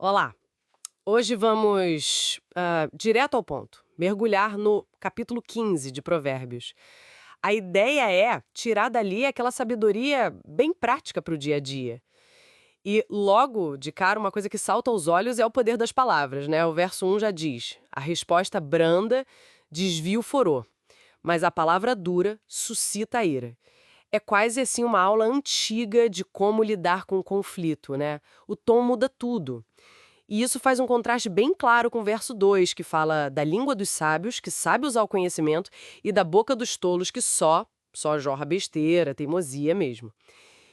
Olá, hoje vamos direto ao ponto, mergulhar no capítulo 15 de Provérbios. A ideia é tirar dali aquela sabedoria bem prática para o dia a dia. E logo de cara, uma coisa que salta aos olhos é o poder das palavras, né? O verso 1 já diz: a resposta branda desvia o furor, mas a palavra dura suscita a ira. É quase assim uma aula antiga de como lidar com o conflito, né? O tom muda tudo. E isso faz um contraste bem claro com o verso 2, que fala da língua dos sábios, que sabe usar o conhecimento, e da boca dos tolos, que só jorra besteira, teimosia mesmo.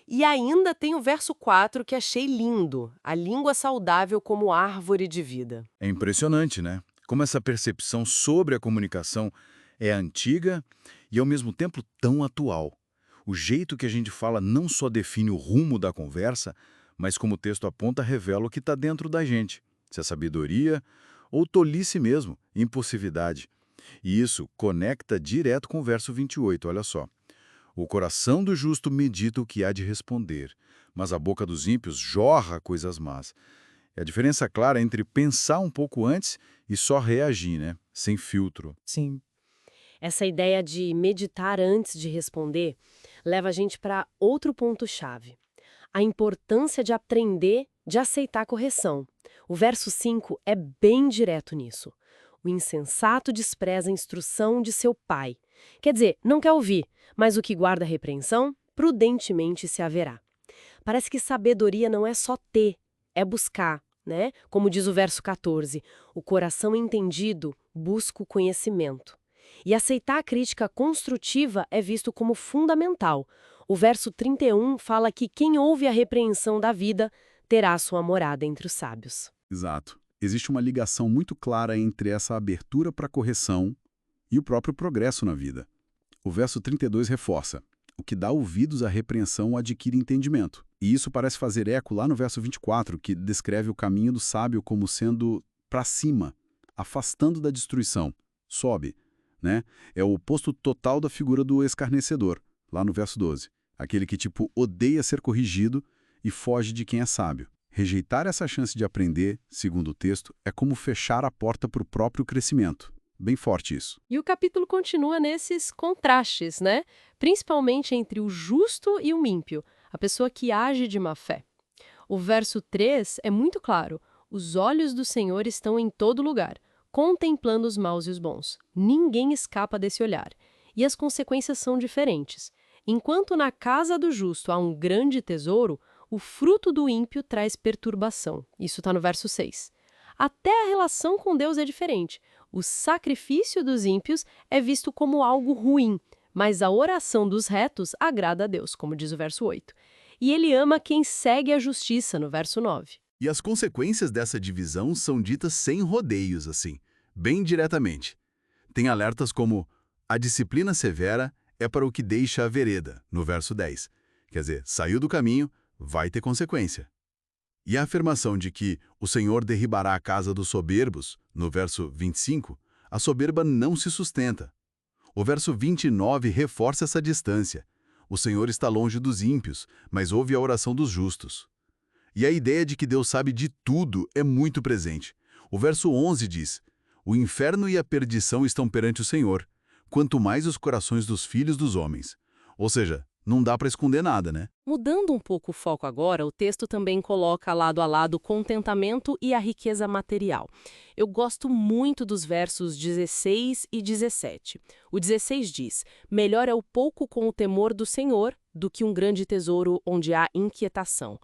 E ainda tem o verso 4, que achei lindo, a língua saudável como árvore de vida. É impressionante, né? Como essa percepção sobre a comunicação é antiga e, ao mesmo tempo, tão atual. O jeito que a gente fala não só define o rumo da conversa, mas, como o texto aponta, revela o que está dentro da gente. Se é sabedoria ou tolice mesmo, impulsividade. E isso conecta direto com o verso 28, olha só. O coração do justo medita o que há de responder, mas a boca dos ímpios jorra coisas más. É a diferença clara entre pensar um pouco antes e só reagir, né? Sem filtro. Sim. Essa ideia de meditar antes de responder leva a gente para outro ponto-chave. A importância de aprender, de aceitar a correção. O verso 5 é bem direto nisso. O insensato despreza a instrução de seu pai. Quer dizer, não quer ouvir, mas o que guarda a repreensão, prudentemente se haverá. Parece que sabedoria não é só ter, é buscar, né? Como diz o verso 14, o coração entendido busca o conhecimento. E aceitar a crítica construtiva é visto como fundamental. O verso 31 fala que quem ouve a repreensão da vida terá sua morada entre os sábios. Exato. Existe uma ligação muito clara entre essa abertura para correção e o próprio progresso na vida. O verso 32 reforça: o que dá ouvidos à repreensão adquire entendimento. E isso parece fazer eco lá no verso 24, que descreve o caminho do sábio como sendo para cima, afastando da destruição. Sobe, né? É o oposto total da figura do escarnecedor, lá no verso 12. Aquele que, tipo, odeia ser corrigido e foge de quem é sábio. Rejeitar essa chance de aprender, segundo o texto, é como fechar a porta para o próprio crescimento. Bem forte isso. E o capítulo continua nesses contrastes, né? Principalmente entre o justo e o ímpio, a pessoa que age de má fé. O verso 3 é muito claro: os olhos do Senhor estão em todo lugar, contemplando os maus e os bons. Ninguém escapa desse olhar. E as consequências são diferentes. Enquanto na casa do justo há um grande tesouro, o fruto do ímpio traz perturbação. Isso está no verso 6. Até a relação com Deus é diferente. O sacrifício dos ímpios é visto como algo ruim, mas a oração dos retos agrada a Deus, como diz o verso 8. E ele ama quem segue a justiça, no verso 9. E as consequências dessa divisão são ditas sem rodeios, assim, bem diretamente. Tem alertas como: a disciplina severa é para o que deixa a vereda, no verso 10. Quer dizer, saiu do caminho, vai ter consequência. E a afirmação de que o Senhor derribará a casa dos soberbos, no verso 25, a soberba não se sustenta. O verso 29 reforça essa distância. O Senhor está longe dos ímpios, mas ouve a oração dos justos. E a ideia de que Deus sabe de tudo é muito presente. O verso 11 diz: o inferno e a perdição estão perante o Senhor, quanto mais os corações dos filhos dos homens. Ou seja, não dá para esconder nada, né? Mudando um pouco o foco agora, o texto também coloca lado a lado o contentamento e a riqueza material. Eu gosto muito dos versos 16 e 17. O 16 diz: melhor é o pouco com o temor do Senhor do que um grande tesouro onde há inquietação.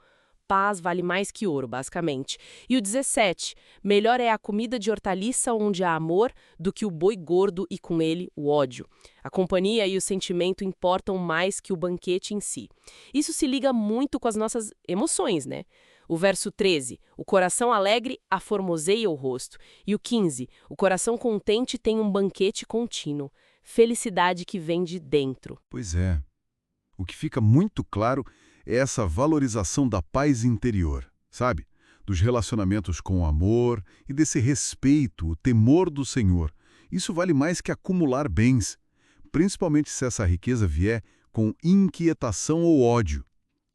Paz vale mais que ouro, basicamente. E o 17, melhor é a comida de hortaliça onde há amor do que o boi gordo e com ele o ódio. A companhia e o sentimento importam mais que o banquete em si. Isso se liga muito com as nossas emoções, né? O verso 13, o coração alegre aformoseia o rosto. E o 15, o coração contente tem um banquete contínuo. Felicidade que vem de dentro. Pois é. O que fica muito claro é essa valorização da paz interior, sabe? Dos relacionamentos com o amor e desse respeito, o temor do Senhor. Isso vale mais que acumular bens, principalmente se essa riqueza vier com inquietação ou ódio.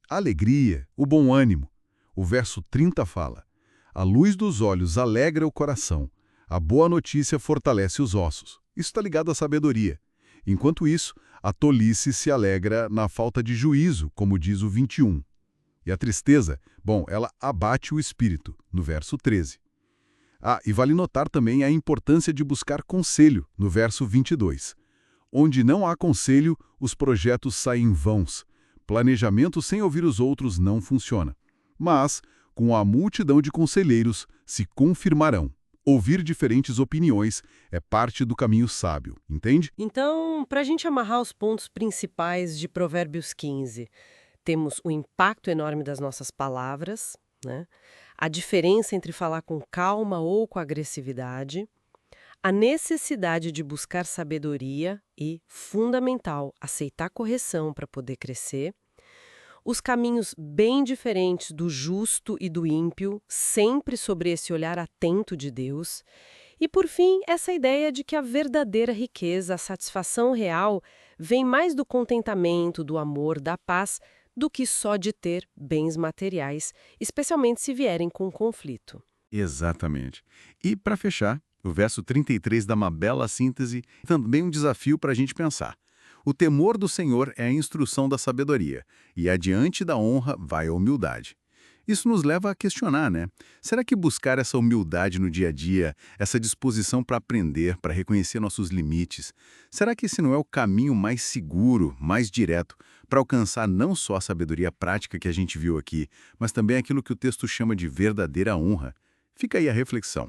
A alegria, o bom ânimo. O verso 30 fala: A luz dos olhos alegra o coração. A boa notícia fortalece os ossos. Isso está ligado à sabedoria. Enquanto isso, a tolice se alegra na falta de juízo, como diz o 21. E a tristeza, bom, ela abate o espírito, no verso 13. E vale notar também a importância de buscar conselho, no verso 22. Onde não há conselho, os projetos saem vãos. Planejamento sem ouvir os outros não funciona. Mas, com a multidão de conselheiros, se confirmarão. Ouvir diferentes opiniões é parte do caminho sábio, entende? Então, para a gente amarrar os pontos principais de Provérbios 15, temos o impacto enorme das nossas palavras, né? A diferença entre falar com calma ou com agressividade, a necessidade de buscar sabedoria e, fundamental, aceitar correção para poder crescer, os caminhos bem diferentes do justo e do ímpio, sempre sobre esse olhar atento de Deus. E, por fim, essa ideia de que a verdadeira riqueza, a satisfação real, vem mais do contentamento, do amor, da paz, do que só de ter bens materiais, especialmente se vierem com conflito. Exatamente. E, para fechar, o verso 33 dá uma bela síntese, também um desafio para a gente pensar. O temor do Senhor é a instrução da sabedoria, e adiante da honra vai a humildade. Isso nos leva a questionar, né? Será que buscar essa humildade no dia a dia, essa disposição para aprender, para reconhecer nossos limites, será que esse não é o caminho mais seguro, mais direto, para alcançar não só a sabedoria prática que a gente viu aqui, mas também aquilo que o texto chama de verdadeira honra? Fica aí a reflexão.